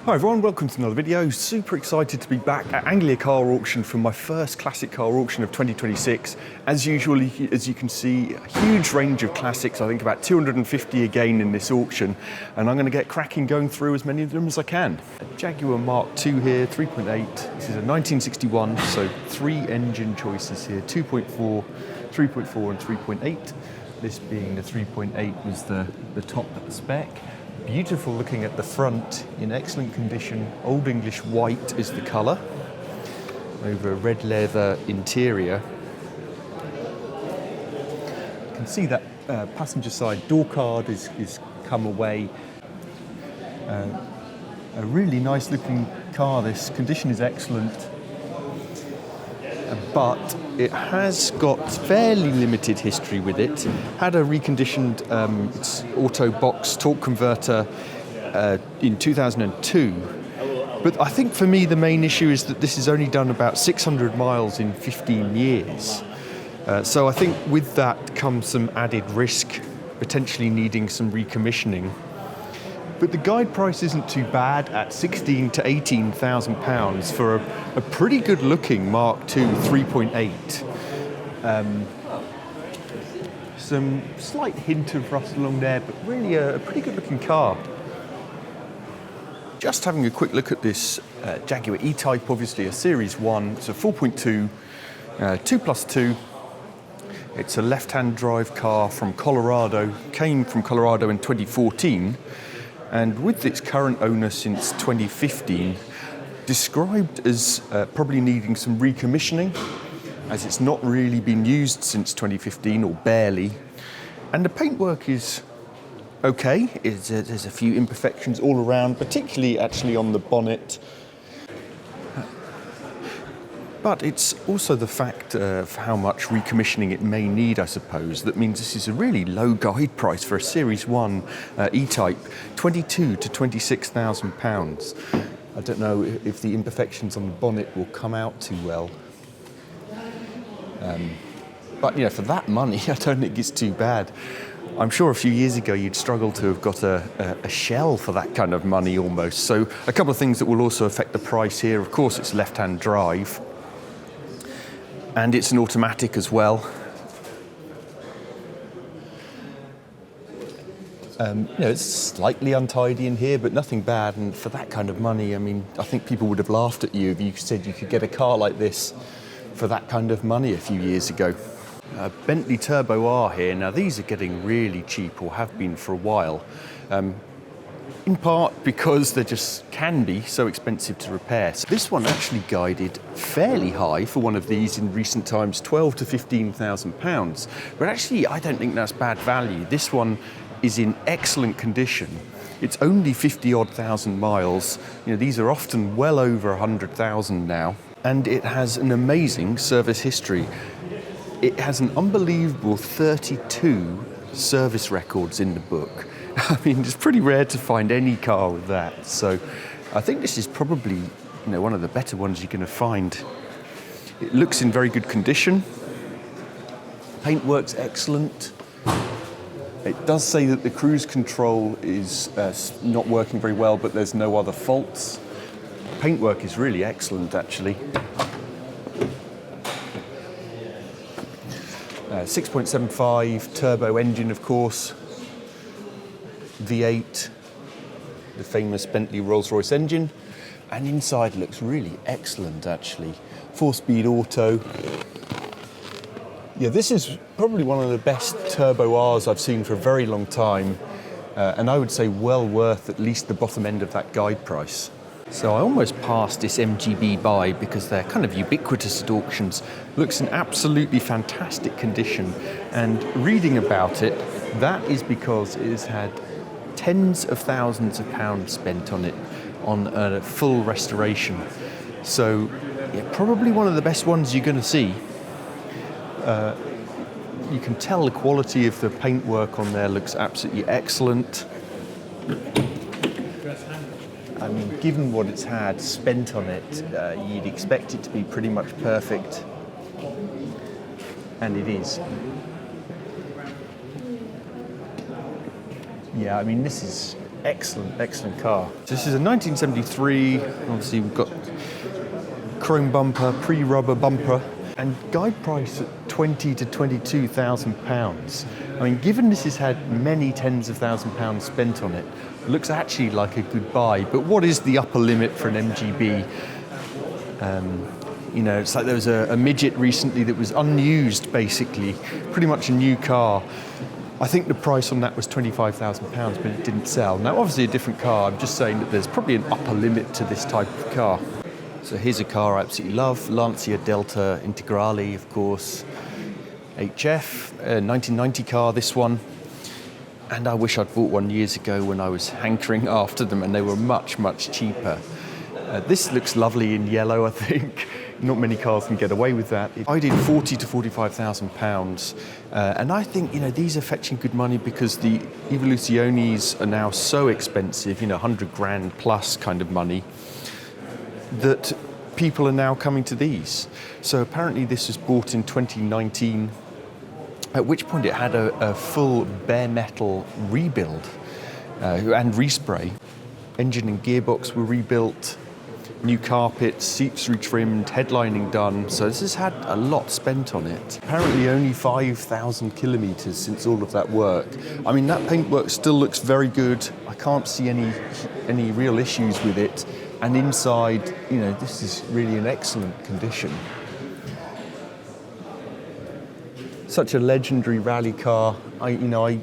Hi everyone, welcome to another video. Super excited to be back at Anglia Car Auction for my first classic car auction of 2026. As usual, as you can see, a huge range of classics, I think about 250 again in this auction, and I'm going to get cracking going through as many of them as I can. A Jaguar Mark II here, 3.8. This is a 1961, so three engine choices here, 2.4, 3.4 and 3.8. This being the 3.8 was the top spec. Beautiful looking at the front, in excellent condition. Old English white is the colour, over a red leather interior. You can see that passenger side door card is come away. A really nice looking car, this condition is excellent. But it has got fairly limited history with it. Had a reconditioned its auto box torque converter in 2002. But I think for me the main issue is that this has only done about 600 miles in 15 years. So I think with that comes some added risk, potentially needing some recommissioning. But the guide price isn't too bad at £16,000 to £18,000 for a pretty good looking Mark II 3.8. Some slight hint of rust along there, but really a pretty good looking car. Just having a quick look at this Jaguar E-Type, obviously a Series 1, it's a 4.2, 2+2. It's a left-hand drive car from Colorado, came from Colorado in 2014. And with its current owner since 2015, described as probably needing some recommissioning, as it's not really been used since 2015, or barely. And the paintwork is okay. There's a few imperfections all around, particularly actually on the bonnet. But it's also the fact of how much recommissioning it may need, I suppose, that means this is a really low guide price for a Series 1 E-Type, £22,000 to £26,000. I don't know if the imperfections on the bonnet will come out too well. But you know, for that money, I don't think it's too bad. I'm sure a few years ago you'd struggle to have got a shell for that kind of money almost. So a couple of things that will also affect the price here. Of course, it's left-hand drive. And it's an automatic as well. It's slightly untidy in here, but nothing bad. And for that kind of money, I mean, I think people would have laughed at you if you said you could get a car like this for that kind of money a few years ago. Bentley Turbo R here. Now, these are getting really cheap, or have been for a while. In part because they just can be so expensive to repair. So this one actually guided fairly high for one of these in recent times, £12,000 to £15,000. But actually, I don't think that's bad value. This one is in excellent condition. It's only 50-odd thousand miles. You know, these are often well over 100,000 now. And it has an amazing service history. It has an unbelievable 32 service records in the book. I mean, it's pretty rare to find any car with that. So I think this is probably, one of the better ones you're going to find. It looks in very good condition. Paintwork's excellent. It does say that the cruise control is not working very well, but there's no other faults. Paintwork is really excellent, actually. 6.75 turbo engine, of course. V8, the famous Bentley Rolls-Royce engine, and inside looks really excellent actually. 4-speed auto. Yeah, this is probably one of the best turbo Rs I've seen for a very long time, and I would say well worth at least the bottom end of that guide price. So I almost passed this MGB by because they're kind of ubiquitous at auctions. Looks in absolutely fantastic condition, and reading about it, that is because it has had tens of thousands of pounds spent on it, on a full restoration. So, yeah, probably one of the best ones you're going to see. You can tell the quality of the paintwork on there looks absolutely excellent. I mean, given what it's had spent on it, you'd expect it to be pretty much perfect. And it is. Yeah, I mean, this is excellent, excellent car. This is a 1973, obviously we've got chrome bumper, pre-rubber bumper, and guide price at £20,000 to £22,000. I mean, given this has had many tens of £1,000s spent on it, it looks actually like a good buy. But what is the upper limit for an MGB? You know, it's like there was a midget recently that was unused, basically, pretty much a new car. I think the price on that was £25,000, but it didn't sell. Now, obviously a different car. I'm just saying that there's probably an upper limit to this type of car. So here's a car I absolutely love, Lancia Delta Integrale, of course, HF, 1990 car, this one. And I wish I'd bought one years ago when I was hankering after them, and they were much, much cheaper. This looks lovely in yellow, I think. Not many cars can get away with that. I did £40,000 to £45,000, and I think, you know, these are fetching good money because the Evoluciones are now so expensive, you know, 100 grand plus kind of money, that people are now coming to these. So apparently this was bought in 2019, at which point it had a full bare metal rebuild and respray. Engine and gearbox were rebuilt, new carpets, seats retrimmed, headlining done. So this has had a lot spent on it. Apparently only 5,000 kilometres since all of that work. I mean, that paintwork still looks very good. I can't see any real issues with it. And inside, you know, this is really in excellent condition. Such a legendary rally car. I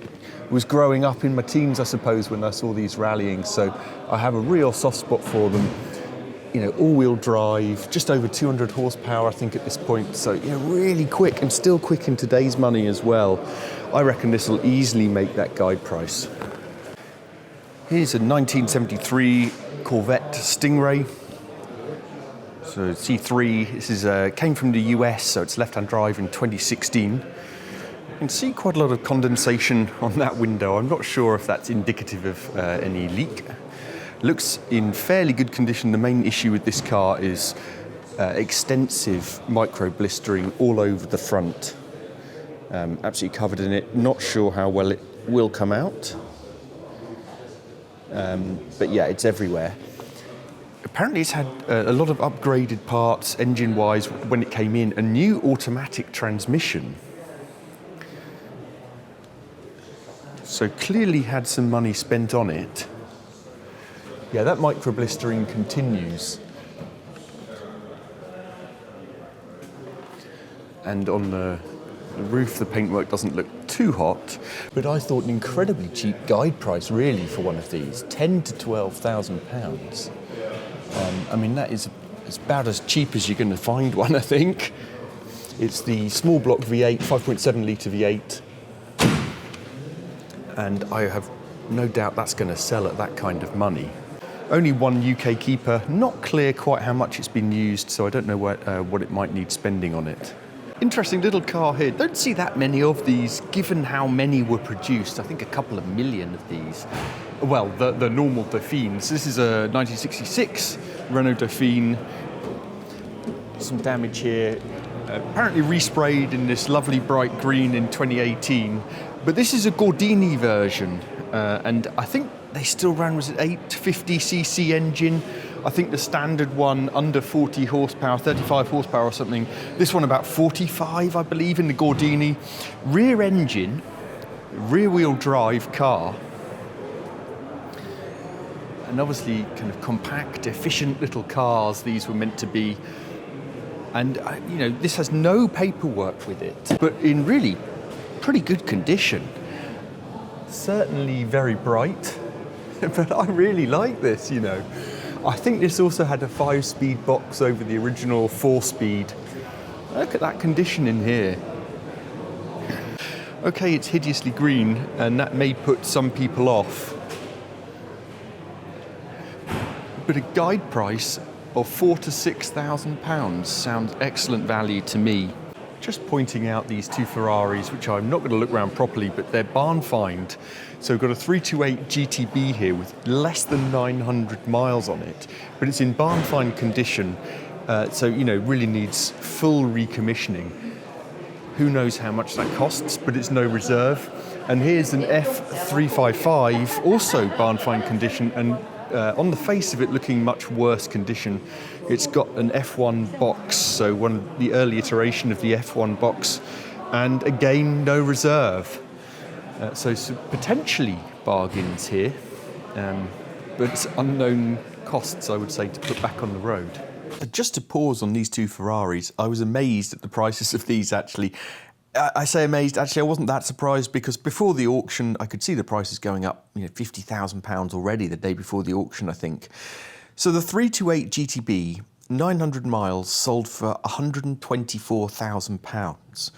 was growing up in my teens, I suppose, when I saw these rallying, so I have a real soft spot for them. You know, all-wheel drive, just over 200 horsepower, I think, at this point. So, you know, really quick, and still quick in today's money as well. I reckon this will easily make that guide price. Here's a 1973 Corvette Stingray. So C3, this is came from the US, so it's left-hand drive in 2016. You can see quite a lot of condensation on that window. I'm not sure if that's indicative of any leak. Looks in fairly good condition. The main issue with this car is extensive micro blistering all over the front. Absolutely covered in it. Not sure how well it will come out. But yeah, it's everywhere. Apparently it's had a lot of upgraded parts engine-wise when it came in. A new automatic transmission. So clearly had some money spent on it. Yeah, that micro blistering continues. And on the roof, the paintwork doesn't look too hot, but I thought an incredibly cheap guide price, really, for one of these, £10,000 to £12,000. I mean, that is about as cheap as you're going to find one, I think. It's the small block V8, 5.7 litre V8, and I have no doubt that's going to sell at that kind of money. Only one UK keeper, not clear quite how much it's been used, so I don't know what it might need spending on it. Interesting little car here. Don't see that many of these, given how many were produced. I think a couple of million of these. Well, the normal Dauphines. This is a 1966 Renault Dauphine. Some damage here. Apparently resprayed in this lovely bright green in 2018. But this is a Gordini version, and I think they still ran, was it 850cc engine? I think the standard one under 40 horsepower, 35 horsepower or something. This one about 45, I believe, in the Gordini. Rear engine, rear wheel drive car. And obviously kind of compact, efficient little cars these were meant to be. And, you know, this has no paperwork with it, but in really pretty good condition. Certainly very bright, but I really like this, you know. I think this also had a 5-speed box over the original 4-speed. Look at that condition in here. Okay, it's hideously green, and that may put some people off. But a guide price of £4,000 to £6,000 sounds excellent value to me. Just pointing out these two Ferraris, which I'm not going to look around properly, but they're barn find. So we've got a 328 GTB here with less than 900 miles on it, but it's in barn find condition. So, you know, really needs full recommissioning. Who knows how much that costs, but it's no reserve. And here's an F355, also barn find condition, and on the face of it looking much worse condition. It's got an F1 box, so the early iteration of the F1 box, and again no reserve. So potentially bargains here, but unknown costs, I would say, to put back on the road. Just to pause on these two Ferraris, I was amazed at the prices of these actually. I say amazed, actually I wasn't that surprised, because before the auction I could see the prices going up, £50,000 already the day before the auction, I think. So the 328 GTB, 900 miles, sold for £124,000.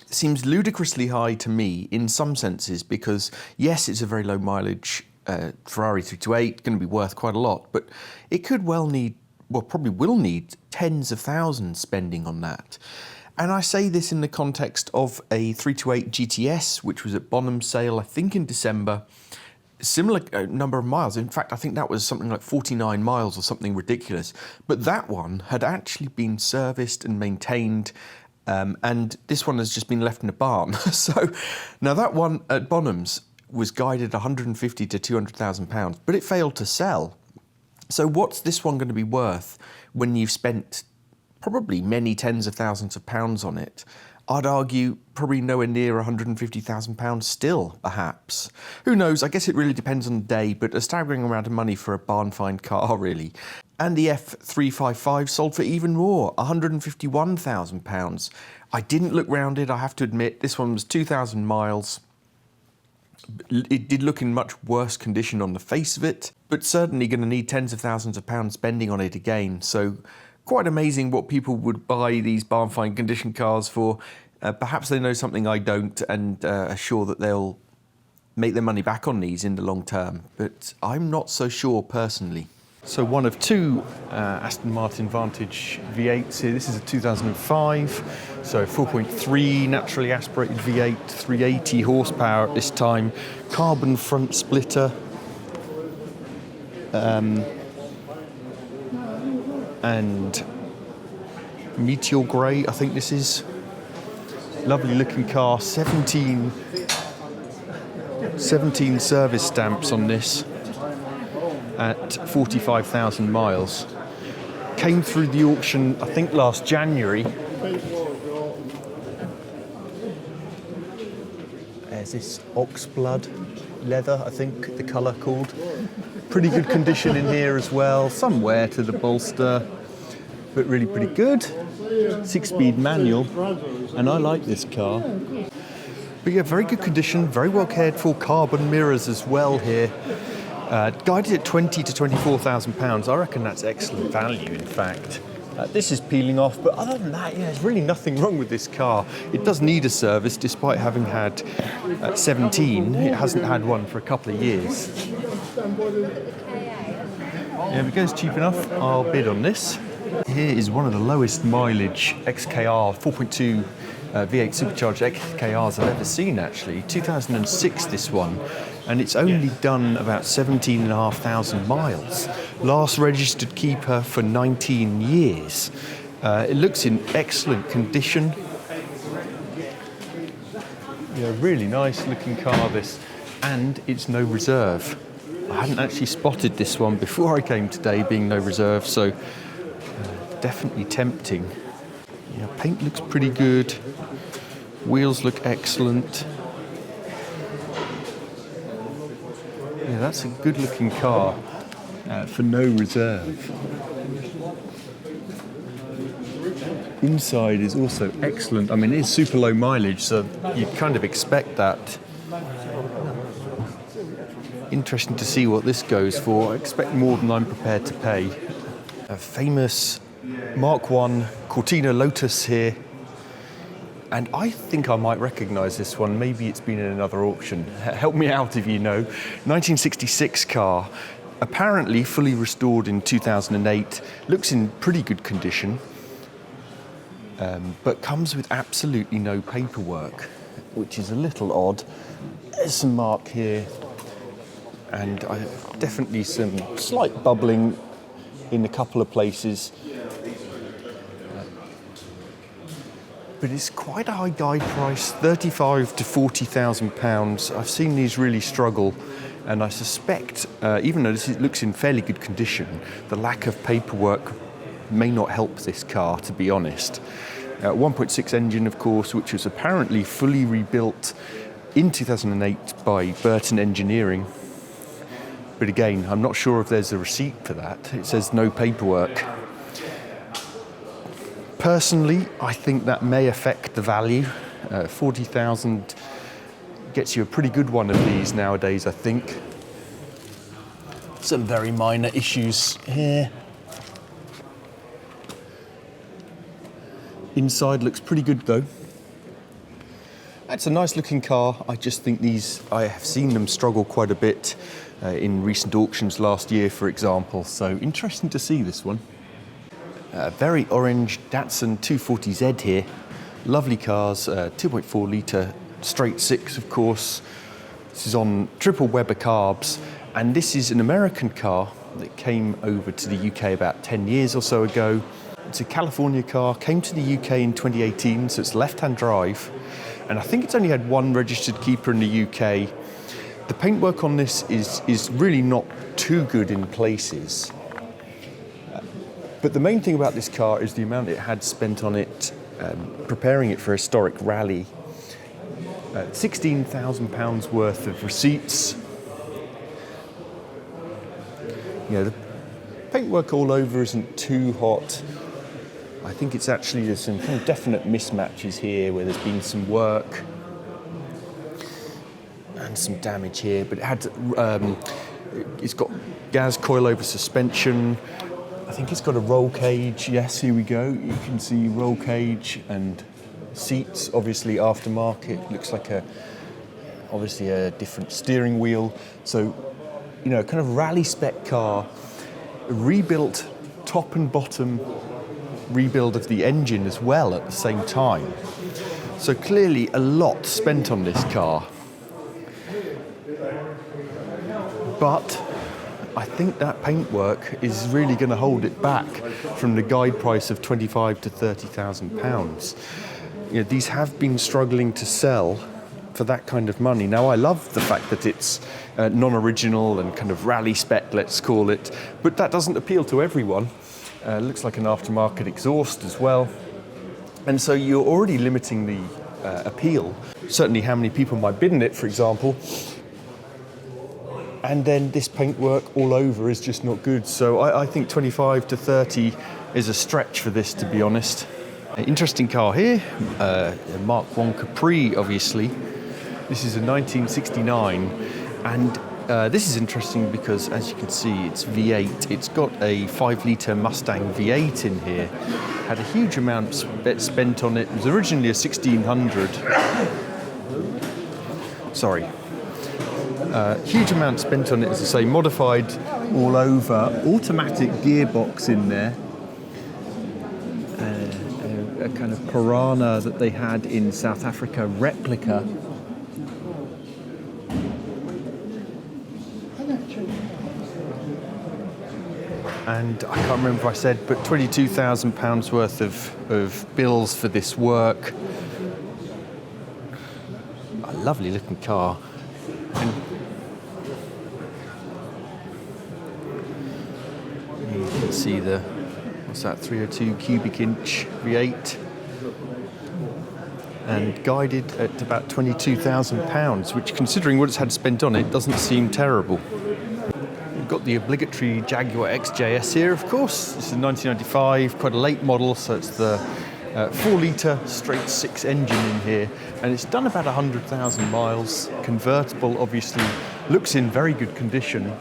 Seems ludicrously high to me in some senses, because yes, it's a very low mileage Ferrari 328, going to be worth quite a lot, but it could probably will need tens of thousands spending on that. And I say this in the context of a 328 GTS, which was at Bonham's sale, I think in December. Similar number of miles. In fact, I think that was something like 49 miles or something ridiculous. But that one had actually been serviced and maintained, and this one has just been left in a barn. So now that one at Bonham's was guided £150,000 to £200,000, but it failed to sell. So what's this one going to be worth when you've spent probably many tens of thousands of pounds on it? I'd argue probably nowhere near £150,000 still, perhaps. Who knows? I guess it really depends on the day, but a staggering amount of money for a barn find car, really. And the F355 sold for even more, £151,000. I didn't look round it, I have to admit. This one was 2,000 miles. It did look in much worse condition on the face of it, but certainly going to need tens of thousands of pounds spending on it again. So quite amazing what people would buy these barn find condition cars for. Perhaps they know something I don't, and are sure that they'll make their money back on these in the long term, but I'm not so sure personally. So one of two Aston Martin Vantage V8s here. This is a 2005, so 4.3 naturally aspirated V8, 380 horsepower at this time, carbon front splitter, and Meteor Grey, I think this is. Lovely looking car, 17 service stamps on this at 45,000 miles. Came through the auction, I think last January. There's this oxblood leather, I think the colour called. Pretty good condition in here as well, some wear to the bolster, but really pretty good. 6-speed manual, and I like this car. But yeah, very good condition, very well cared for, carbon mirrors as well here. Guided at £20,000 to £24,000. I reckon that's excellent value, in fact. This is peeling off, but other than that, there's really nothing wrong with this car. It does need a service, despite having had 17. It hasn't had one for a couple of years. Yeah, if it goes cheap enough, I'll bid on this. Here is one of the lowest mileage XKR 4.2 V8 supercharged XKRs I've ever seen, actually. 2006, this one. And it's only done about 17,500 miles. Last registered keeper for 19 years. It looks in excellent condition. Yeah, really nice looking car, this. And it's no reserve. I hadn't actually spotted this one before I came today, being no reserve, so definitely tempting. Yeah, paint looks pretty good. Wheels look excellent. Yeah, that's a good-looking car for no reserve. Inside is also excellent. I mean, it is super low mileage, so you'd kind of expect that. Interesting to see what this goes for. I expect more than I'm prepared to pay. A famous Mark I Cortina Lotus here. And I think I might recognise this one. Maybe it's been in another auction. Help me out if you know. 1966 car, apparently fully restored in 2008. Looks in pretty good condition, but comes with absolutely no paperwork, which is a little odd. There's some mark here, and definitely some slight bubbling in a couple of places. but it's quite a high guide price, £35,000 to £40,000. I've seen these really struggle, and I suspect, even though this looks in fairly good condition, the lack of paperwork may not help this car, to be honest. 1.6 engine, of course, which was apparently fully rebuilt in 2008 by Burton Engineering. But again, I'm not sure if there's a receipt for that. It says no paperwork. Personally, I think that may affect the value. 40,000 gets you a pretty good one of these nowadays, I think. Some very minor issues here. Inside looks pretty good though. It's a nice looking car. I just think I have seen them struggle quite a bit in recent auctions last year, for example. So interesting to see this one. Very orange Datsun 240Z here. Lovely cars, 2.4 litre straight six, of course. This is on triple Weber carbs, and this is an American car that came over to the UK about 10 years or so ago. It's a California car, came to the UK in 2018, so it's left-hand drive, and I think it's only had one registered keeper in the UK. The paintwork on this is really not too good in places. But the main thing about this car is the amount it had spent on it, preparing it for a historic rally. £16,000 worth of receipts. You know, the paintwork all over isn't too hot. I think it's actually, there's some kind of definite mismatches here where there's been some work and some damage here, but it had, it's got gas coilover suspension. I think it's got a roll cage. Yes, here we go. You can see roll cage and seats, obviously aftermarket. Looks like obviously a different steering wheel. So, you know, kind of rally spec car, rebuilt top and bottom, rebuild of the engine as well at the same time. So clearly a lot spent on this car. But I think that paintwork is really going to hold it back from the guide price of £25,000 to £30,000. You know, these have been struggling to sell for that kind of money. Now, I love the fact that it's non-original and kind of rally spec, let's call it, but that doesn't appeal to everyone. Looks like an aftermarket exhaust as well. And so you're already limiting the appeal, certainly how many people might bid in it, for example. And then this paintwork all over is just not good. So I think 25 to 30 is a stretch for this, to be honest. An interesting car here, a Mark I Capri, obviously. This is a 1969, and this is interesting because, as you can see, it's V8. It's got a 5-litre Mustang V8 in here. Had a huge amount spent on it. It was originally a 1600. Sorry. Huge amount spent on it, as I say, modified all over. Automatic gearbox in there. A kind of Piranha that they had in South Africa, replica. And I can't remember if I said, but £22,000 worth of bills for this work. A lovely looking car. And you can see the, what's that, 302 cubic inch V8. And guided at about £22,000, which, considering what it's had spent on it, doesn't seem terrible. We've got the obligatory Jaguar XJS here, of course. This is 1995, quite a late model, so it's the 4-litre straight 6 engine in here, and it's done about 100,000 miles. Convertible, obviously, looks in very good condition.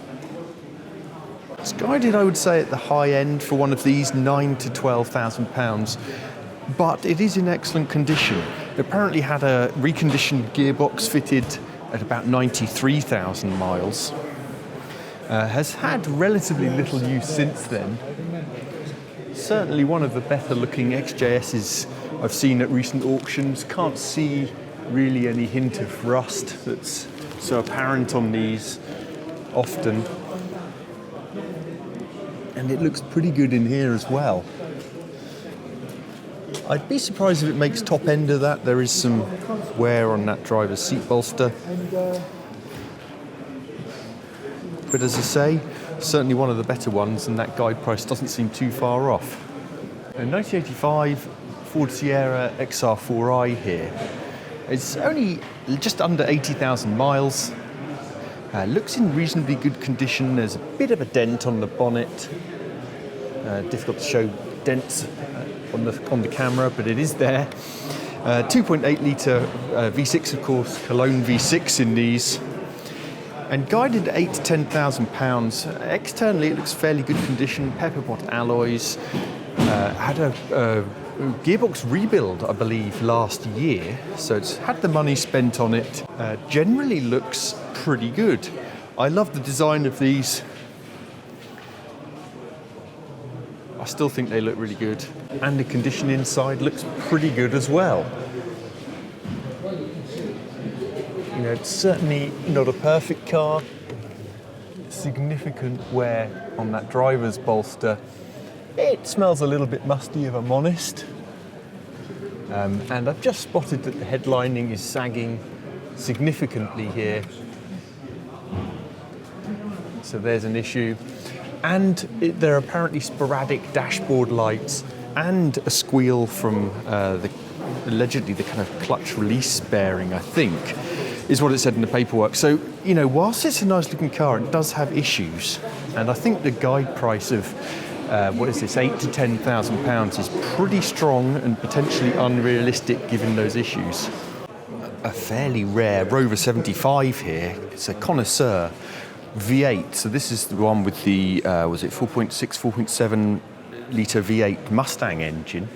It's guided, I would say, at the high end for one of these, £9,000 to £12,000, but it is in excellent condition. It apparently had a reconditioned gearbox fitted at about 93,000 miles. Has had relatively little use since then. Certainly one of the better looking XJS's I've seen at recent auctions. Can't see really any hint of rust that's so apparent on these often. And it looks pretty good in here as well. I'd be surprised if it makes top end of that. There is some wear on that driver's seat bolster. But as I say, certainly one of the better ones, and that guide price doesn't seem too far off. A 1985 Ford Sierra XR4i here. It's only just under 80,000 miles. Looks in reasonably good condition. There's a bit of a dent on the bonnet. Difficult to show dents on the camera, but it is there. 2.8 litre V6, of course, Cologne V6 in these. And guided at 8,000 to 10,000 pounds. Externally, it looks fairly good condition. Pepperpot alloys. Had a gearbox rebuild, I believe, last year. So it's had the money spent on it. Generally looks pretty good. I love the design of these. I still think they look really good. And the condition inside looks pretty good as well. You know, it's certainly not a perfect car. Significant wear on that driver's bolster. It smells a little bit musty, if I'm honest. And I've just spotted that the headlining is sagging significantly here. So there's an issue. And there are apparently sporadic dashboard lights and a squeal from allegedly the kind of clutch release bearing, I think, is what it said in the paperwork. So, you know, whilst it's a nice looking car, it does have issues. And I think the guide price of, what is this, 8,000 to 10,000 pounds is pretty strong and potentially unrealistic given those issues. A fairly rare Rover 75 here. It's a Connoisseur V8. So this is the one with the, was it 4.6, 4.7 litre V8 Mustang engine.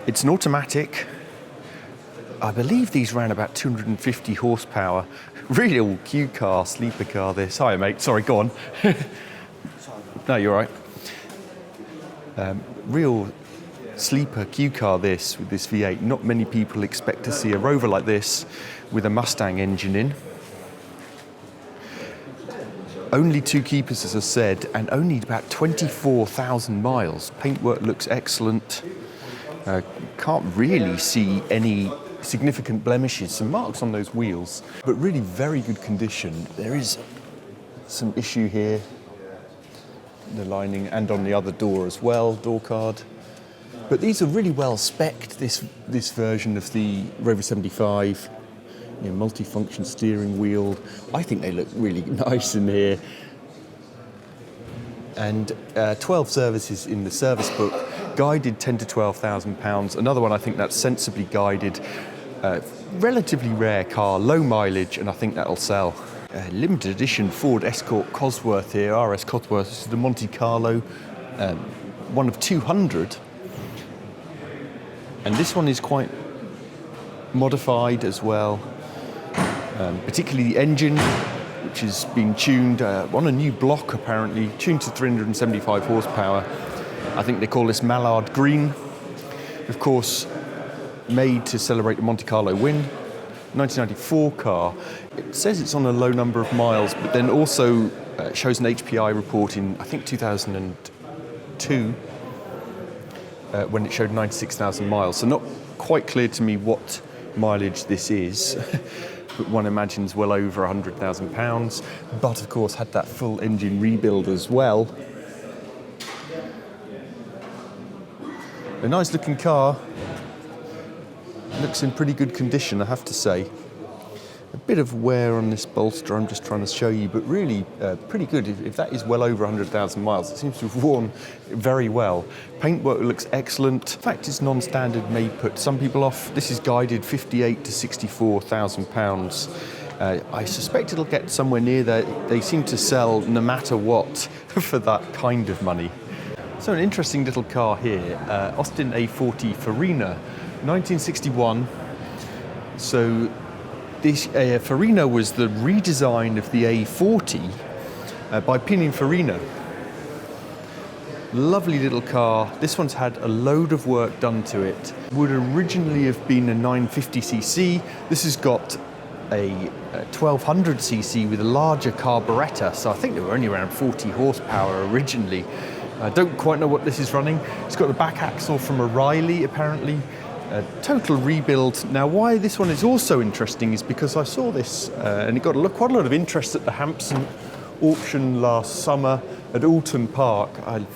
It's an automatic. I believe these ran about 250 horsepower. Really old Q car, sleeper car this. Hi mate, sorry, go on. No, you're right. Real sleeper Q car this, with this V8. Not many people expect to see a Rover like this with a Mustang engine in. Only 2 keepers, as I said, and only about 24,000 miles. Paintwork looks excellent. Can't really see any significant blemishes, some marks on those wheels, but really very good condition. There is some issue here, the lining, and on the other door as well, door card. But these are really well spec'd, this version of the Rover 75. You know, multi-function steering wheel. I think they look really nice in here. And 12 services in the service book, guided 10,000 to 12,000 pounds. Another one, I think that's sensibly guided. Relatively rare car, low mileage, and I think that'll sell. Limited edition Ford Escort Cosworth here, RS Cosworth. This is the Monte Carlo, one of 200. And this one is quite modified as well. Particularly the engine, which has been tuned on a new block apparently, tuned to 375 horsepower. I think they call this Mallard Green. Of course, made to celebrate the Monte Carlo win. 1994 car. It says it's on a low number of miles, but then also shows an HPI report in, I think, 2002, when it showed 96,000 miles. So not quite clear to me what mileage this is. But one imagines well over 100,000 pounds, but of course had that full engine rebuild as well. A nice looking car, looks in pretty good condition, I have to say. A bit of wear on this bolster, I'm just trying to show you, but really pretty good. If that is well over 100,000 miles, it seems to have worn very well. Paintwork looks excellent. In fact, it's non-standard, may put some people off. This is guided 58,000 to 64,000 pounds. I suspect it'll get somewhere near there. They seem to sell no matter what for that kind of money. So an interesting little car here, Austin A40 Farina, 1961. So this Farina was the redesign of the A40 by Pininfarina. Lovely little car. This one's had a load of work done to it. Would originally have been a 950cc. This has got a 1200cc with a larger carburettor. So I think they were only around 40 horsepower originally. I don't quite know what this is running. It's got the back axle from O'Reilly, apparently. A total rebuild. Now, why this one is also interesting is because I saw this and it got quite a lot of interest at the Hampson auction last summer at Alton Park.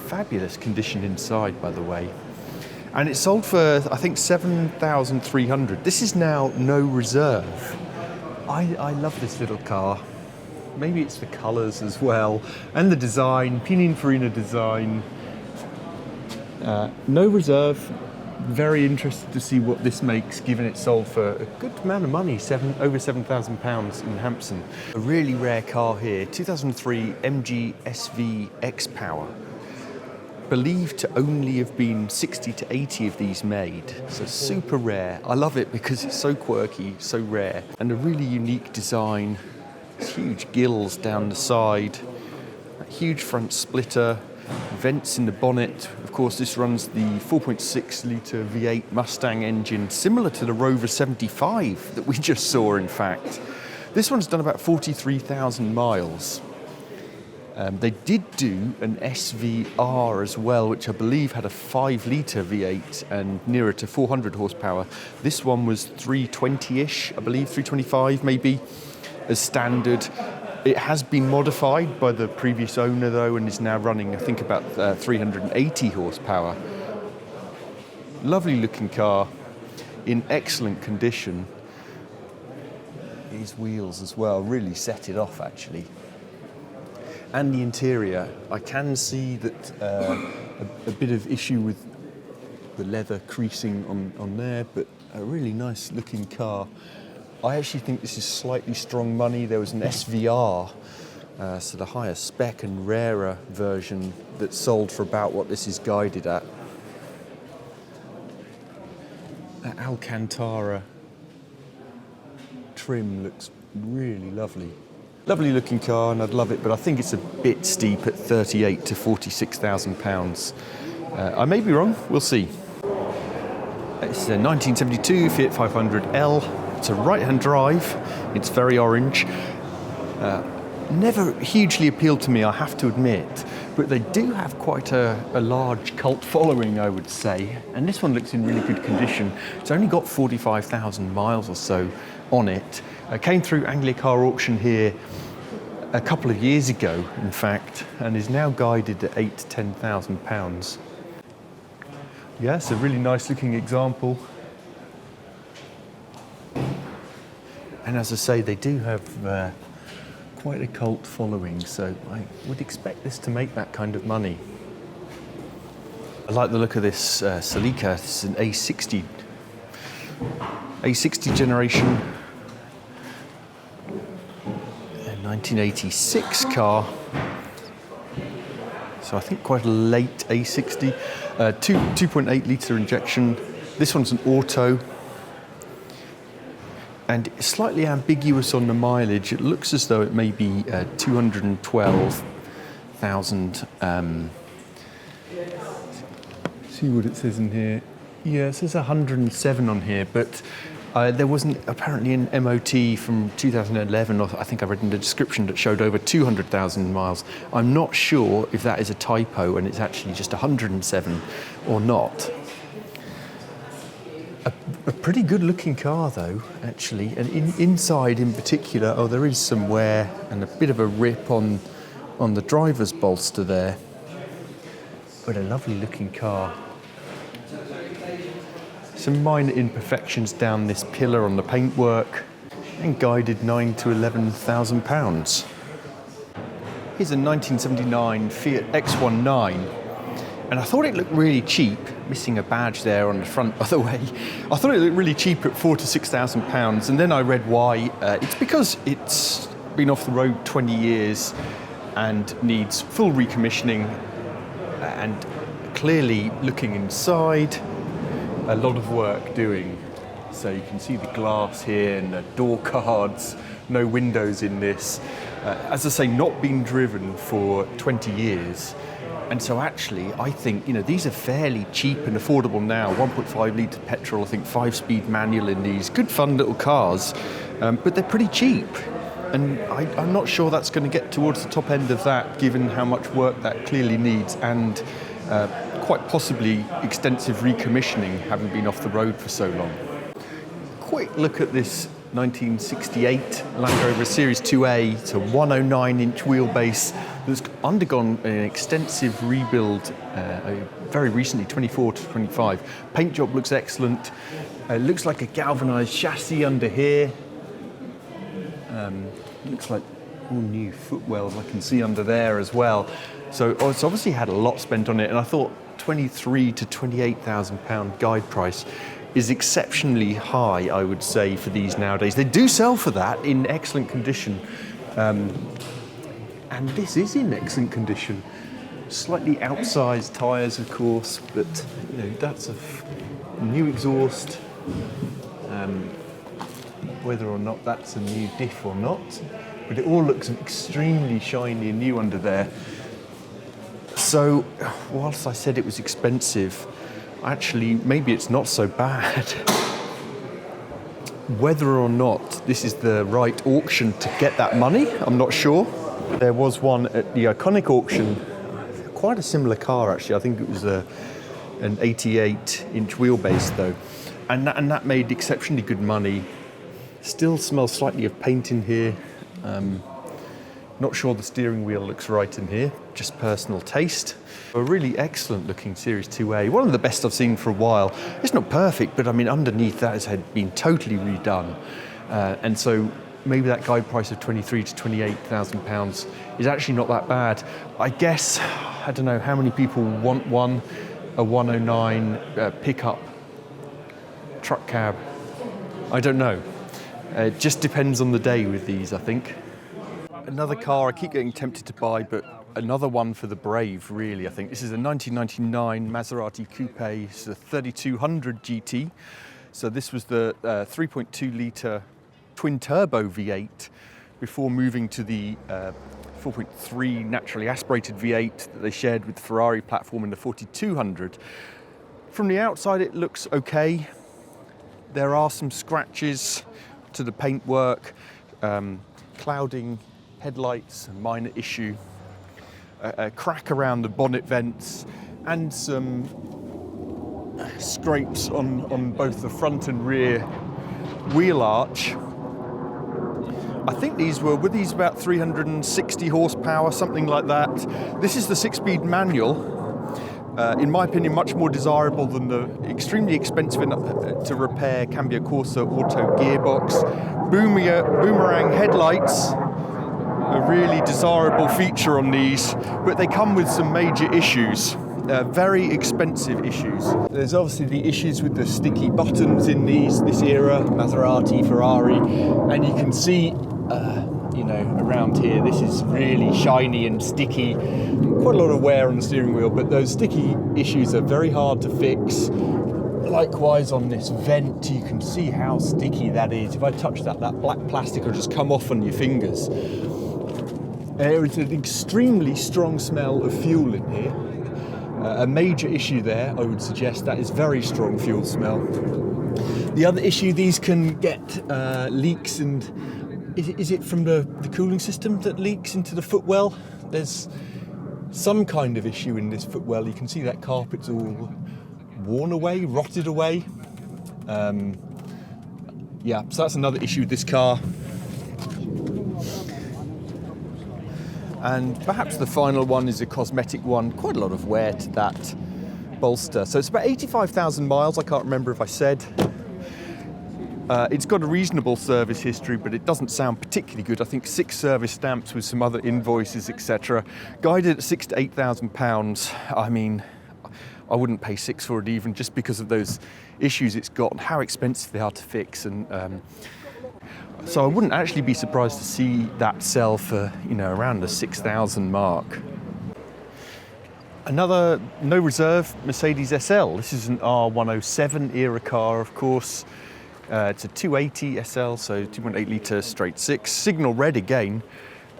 Fabulous condition inside, by the way. And it sold for, I think, $7,300. This is now no reserve. I love this little car. Maybe it's the colours as well, and the design, Pininfarina design. No reserve. Very interested to see what this makes, given it sold for a good amount of money, over £7,000 in Hampson. A really rare car here, 2003 MG SV X-Power. Believed to only have been 60 to 80 of these made, so super rare. I love it because it's so quirky, so rare, and a really unique design. Huge gills down the side, a huge front splitter, vents in the bonnet. Of course, this runs the 4.6 litre V8 Mustang engine, similar to the Rover 75 that we just saw, in fact. This one's done about 43,000 miles. They did do an SVR as well, which I believe had a 5 litre V8 and nearer to 400 horsepower. This one was 320-ish, I believe, 325 maybe, as standard. It has been modified by the previous owner though, and is now running, I think, about 380 horsepower. Lovely looking car, in excellent condition. These wheels as well really set it off, actually. And the interior, I can see that a bit of issue with the leather creasing on there, but a really nice looking car. I actually think this is slightly strong money. There was an SVR, so the higher spec and rarer version that sold for about what this is guided at. That Alcantara trim looks really lovely. Lovely looking car, and I'd love it, but I think it's a bit steep at £38,000 to £46,000. I may be wrong, we'll see. It's a 1972 Fiat 500L. It's a right-hand drive. It's very orange. Never hugely appealed to me, I have to admit, but they do have quite a large cult following, I would say. And this one looks in really good condition. It's only got 45,000 miles or so on it. Came through Anglia Car Auction here a couple of years ago, in fact, and is now guided at £8,000 to £10,000. Yeah, it's a really nice looking example. And as I say, they do have quite a cult following, so I would expect this to make that kind of money. I like the look of this CELICA. This is an A60 generation, a 1986 car. So I think quite a late A60. 2.8 litre injection. This one's an auto. And slightly ambiguous on the mileage. It looks as though it may be 212,000. See what it says in here. Yeah, it says 107 on here, but there wasn't apparently an MOT from 2011, or I think I read in the description that showed over 200,000 miles. I'm not sure if that is a typo and it's actually just 107 or not. A pretty good looking car though, actually, and inside in particular, oh, there is some wear and a bit of a rip on the driver's bolster there, but a lovely looking car. Some minor imperfections down this pillar on the paintwork, and guided £9,000 to £11,000. Here's a 1979 Fiat X19. And I thought it looked really cheap, missing a badge there on the front, by the way. I thought it looked really cheap at £4,000 to £6,000, and then I read why. It's because it's been off the road 20 years and needs full recommissioning, and clearly looking inside, a lot of work doing. So you can see the glass here and the door cards, no windows in this. As I say, not been driven for 20 years. And so actually, I think, these are fairly cheap and affordable now. 1.5 litre petrol, I think 5-speed manual in these. Good fun little cars, but they're pretty cheap. And I'm not sure that's going to get towards the top end of that, given how much work that clearly needs, and quite possibly extensive recommissioning, having been off the road for so long. Quick look at this 1968 Land Rover Series 2A. It's a 109-inch wheelbase that's undergone an extensive rebuild very recently, 24 to 25. Paint job looks excellent. It looks like a galvanised chassis under here. Looks like all new footwells I can see under there as well. So it's obviously had a lot spent on it, and I thought £23,000 to £28,000 guide price is exceptionally high, I would say, for these nowadays. They do sell for that in excellent condition. And this is in excellent condition. Slightly outsized tyres, of course, but you know, that's a new exhaust. Whether or not that's a new diff or not, but it all looks extremely shiny and new under there. So, whilst I said it was expensive, actually, maybe it's not so bad. Whether or not this is the right auction to get that money, I'm not sure. There was one at the Iconic auction, quite a similar car actually. I think it was an 88-inch wheelbase though, and that made exceptionally good money. Still smells slightly of paint in here. Not sure the steering wheel looks right in here, just personal taste. A really excellent looking Series 2A, one of the best I've seen for a while. It's not perfect, but I mean underneath that has been totally redone. And so maybe that guide price of £23,000 to £28,000 is actually not that bad. I guess, I don't know how many people want one, a 109 pickup truck cab. I don't know. It just depends on the day with these, I think. Another car I keep getting tempted to buy, but another one for the brave, really, I think. This is a 1999 Maserati Coupe. It's a 3200 GT. So this was the 3.2 litre twin-turbo V8 before moving to the 4.3 naturally aspirated V8 that they shared with the Ferrari platform in the 4200. From the outside, it looks okay. There are some scratches to the paintwork, clouding headlights, a minor issue, a crack around the bonnet vents, and some scrapes on both the front and rear wheel arch. I think were these about 360 horsepower, something like that. This is the 6-speed manual. In my opinion, much more desirable than the extremely expensive to repair Cambio Corsa Auto gearbox. Boomerang headlights, a really desirable feature on these, but they come with some major issues, very expensive issues. There's obviously the issues with the sticky buttons in this era, Maserati, Ferrari, and you can see you know, around here, this is really shiny and sticky. Quite a lot of wear on the steering wheel, but those sticky issues are very hard to fix. Likewise on this vent, you can see how sticky that is. If I touch that black plastic will just come off on your fingers. There is an extremely strong smell of fuel in here. A major issue there, I would suggest. That is very strong fuel smell. The other issue, these can get leaks, and is it from the cooling system that leaks into the footwell? There's some kind of issue in this footwell. You can see that carpet's all worn away, rotted away. Yeah, so that's another issue with this car. And perhaps the final one is a cosmetic one. Quite a lot of wear to that bolster. So it's about 85,000 miles. I can't remember if I said. It's got a reasonable service history, but it doesn't sound particularly good. I think 6 service stamps with some other invoices, etc. Guided at £6,000 to £8,000. I mean, I wouldn't pay 6 for it even, just because of those issues it's got and how expensive they are to fix. And so I wouldn't actually be surprised to see that sell for, you know, around the 6,000 mark. Another no reserve Mercedes SL. This is an R107 era car, of course. It's a 280 SL, so 2.8 litre straight 6. Signal red again.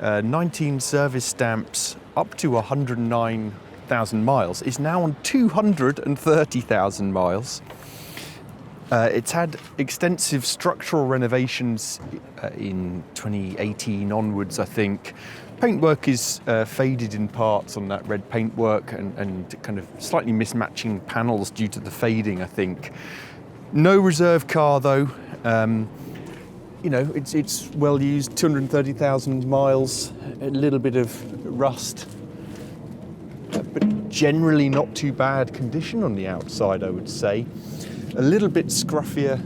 19 service stamps, up to 109,000 miles. It's now on 230,000 miles. It's had extensive structural renovations in 2018 onwards, I think. Paintwork is faded in parts on that red paintwork and kind of slightly mismatching panels due to the fading, I think. No reserve car though. You know, it's well used, 230,000 miles, a little bit of rust, but generally not too bad condition on the outside, I would say. A little bit scruffier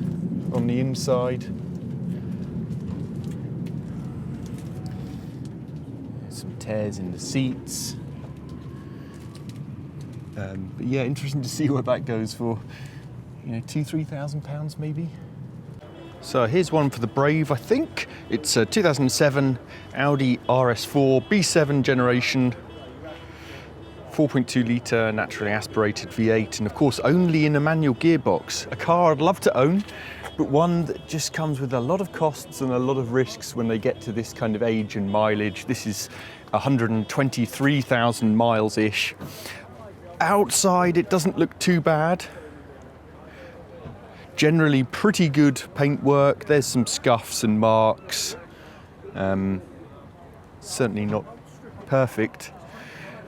on the inside. Some tears in the seats. But yeah, interesting to see what that goes for. You know, £2,000–3,000 maybe. So here's one for the brave, I think. It's a 2007 Audi RS4 B7 generation, 4.2 litre naturally aspirated V8, and of course only in a manual gearbox. A car I'd love to own, but one that just comes with a lot of costs and a lot of risks when they get to this kind of age and mileage. This is 123,000 miles-ish. Outside it doesn't look too bad. Generally pretty good paintwork. There's some scuffs and marks. Certainly not perfect.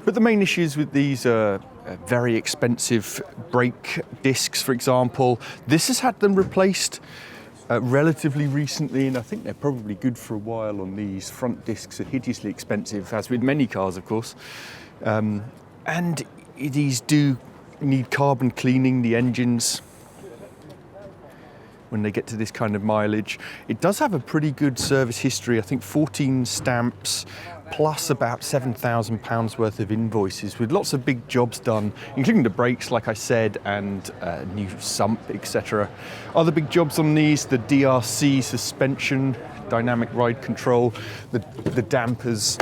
But the main issues with these are very expensive brake discs, for example. This has had them replaced relatively recently, and I think they're probably good for a while on these. Front discs are hideously expensive, as with many cars, of course. And these do need carbon cleaning, the engines, when they get to this kind of mileage. It does have a pretty good service history, I think 14 stamps, plus about £7,000 worth of invoices, with lots of big jobs done, including the brakes, like I said, and new sump, etc. Other big jobs on these, the DRC suspension, dynamic ride control, the dampers.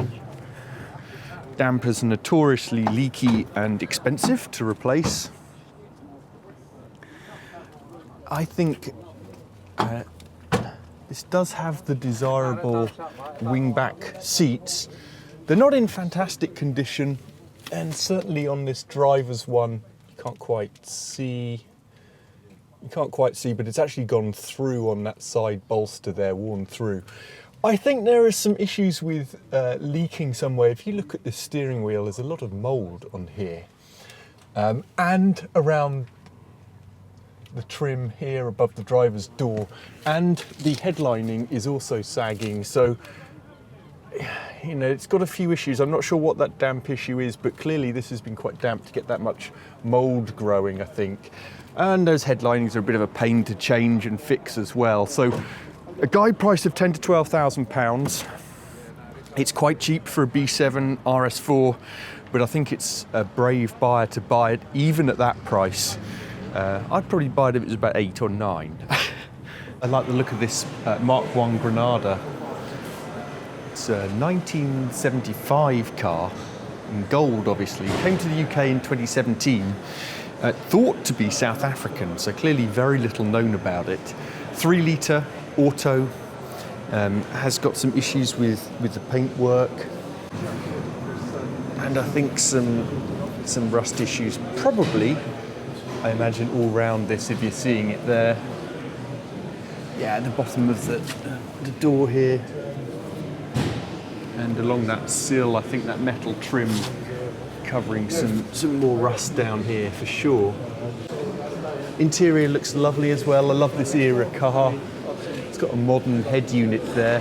Dampers are notoriously leaky and expensive to replace. I think this does have the desirable wingback seats. They're not in fantastic condition, and certainly on this driver's one, you can't quite see, but it's actually gone through on that side bolster there, worn through. I think there are some issues with leaking somewhere. If you look at the steering wheel, there's a lot of mould on here, and around the trim here above the driver's door, and the headlining is also sagging, so you know, it's got a few issues. I'm not sure what that damp issue is, but clearly this has been quite damp to get that much mould growing, I think. And those headlinings are a bit of a pain to change and fix as well. So a guide price of £10,000 to £12,000. It's quite cheap for a B7 RS4, but I think it's a brave buyer to buy it even at that price. I'd probably buy it if it was about 8 or 9. I like the look of this Mark I Granada. It's a 1975 car, in gold obviously. Came to the UK in 2017. Thought to be South African, so clearly very little known about it. 3 litre auto, has got some issues with the paintwork. And I think some rust issues, probably, I imagine, all round this, if you're seeing it there. Yeah, at the bottom of the door here. And along that sill, I think that metal trim covering some more rust down here for sure. Interior looks lovely as well. I love this era car. It's got a modern head unit there.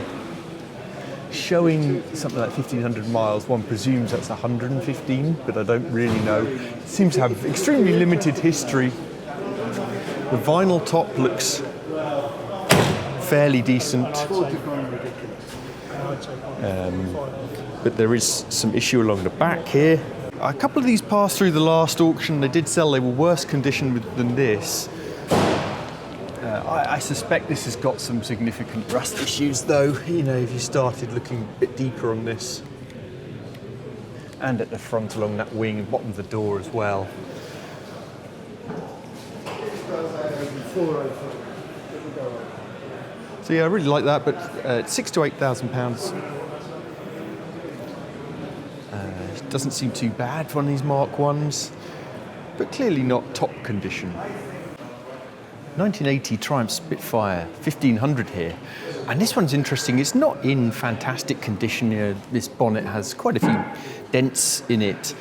Showing something like 1,500 miles, one presumes that's 115, but I don't really know. It seems to have extremely limited history. The vinyl top looks fairly decent, but there is some issue along the back here. A couple of these passed through the last auction. They did sell, they were worse condition than this. I suspect this has got some significant rust issues though, you know, if you started looking a bit deeper on this. And at the front along that wing and bottom of the door as well. So yeah, I really like that, but £6,000 to £8,000. Doesn't seem too bad for one of these Mark Is, but clearly not top condition. 1980 Triumph Spitfire 1500 here. And this one's interesting. It's not in fantastic condition here. This bonnet has quite a few dents in it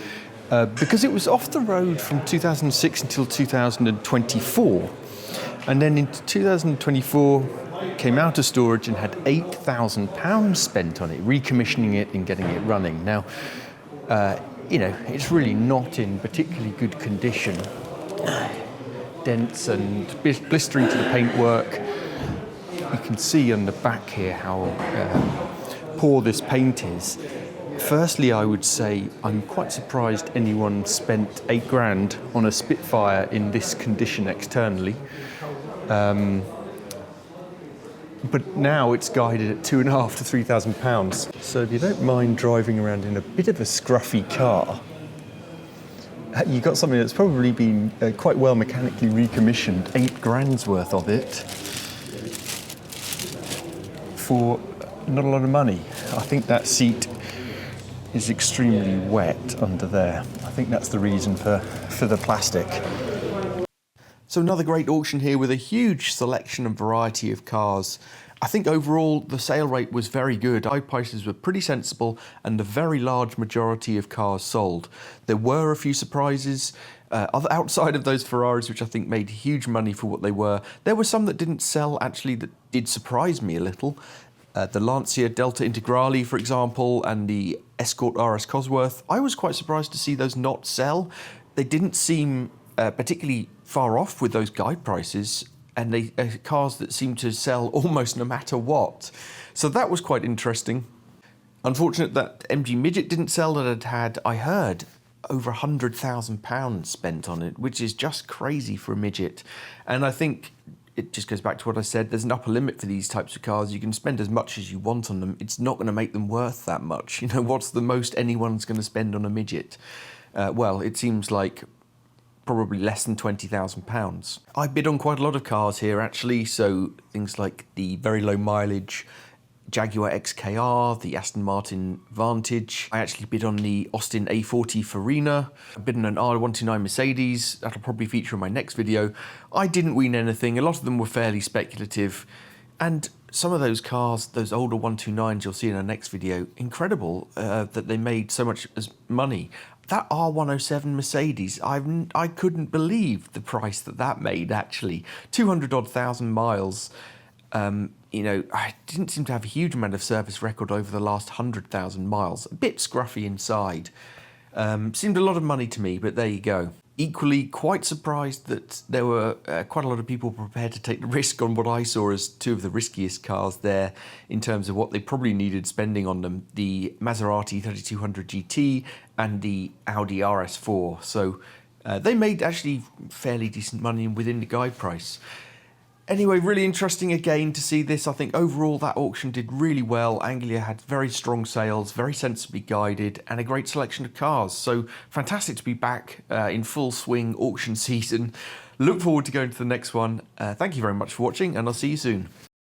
because it was off the road from 2006 until 2024. And then in 2024, came out of storage and had £8,000 spent on it, recommissioning it and getting it running. Now, you know, it's really not in particularly good condition. Dents and blistering to the paintwork. You can see on the back here how poor this paint is. Firstly, I would say I'm quite surprised anyone spent £8 on a Spitfire in this condition externally. But now it's guided at £2,500 to £3,000. So if you don't mind driving around in a bit of a scruffy car, you got something that's probably been quite well mechanically recommissioned, £8 worth of it, for not a lot of money. I think that seat is extremely wet under there. I think that's the reason for the plastic. So another great auction here with a huge selection and variety of cars. I think overall the sale rate was very good. Buy prices were pretty sensible and a very large majority of cars sold. There were a few surprises outside of those Ferraris, which I think made huge money for what they were. There were some that didn't sell actually that did surprise me a little. The Lancia Delta Integrale, for example, and the ESCORT RS Cosworth. I was quite surprised to see those not sell. They didn't seem particularly far off with those guide prices, and they cars that seem to sell almost no matter what. So that was quite interesting. Unfortunate that MG Midget didn't sell. That had, I heard, over £100,000 spent on it, which is just crazy for a midget. And I think it just goes back to what I said. There's an upper limit for these types of cars. You can spend as much as you want on them. It's not going to make them worth that much. You know, what's the most anyone's going to spend on a midget? Well, it seems like probably less than £20,000. I bid on quite a lot of cars here actually, so things like the very low mileage Jaguar XKR, the Aston Martin Vantage. I actually bid on the Austin A40 Farina. I bid on an R129 Mercedes. That'll probably feature in my next video. I didn't win anything. A lot of them were fairly speculative. And some of those cars, those older 129s you'll see in our next video, incredible that they made so much as money. That R107 Mercedes, I couldn't believe the price that made actually. 200-odd thousand miles. You know, I didn't seem to have a huge amount of service record over the last 100,000 miles. A bit scruffy inside. Seemed a lot of money to me, but there you go. Equally, quite surprised that there were quite a lot of people prepared to take the risk on what I saw as two of the riskiest cars there in terms of what they probably needed spending on them. The Maserati 3200 GT and the Audi RS4. So they made actually fairly decent money within the guide price. Anyway, really interesting again to see this. I think overall that auction did really well. Anglia had very strong sales, very sensibly guided, and a great selection of cars. So fantastic to be back in full swing auction season. Look forward to going to the next one. Thank you very much for watching, and I'll see you soon.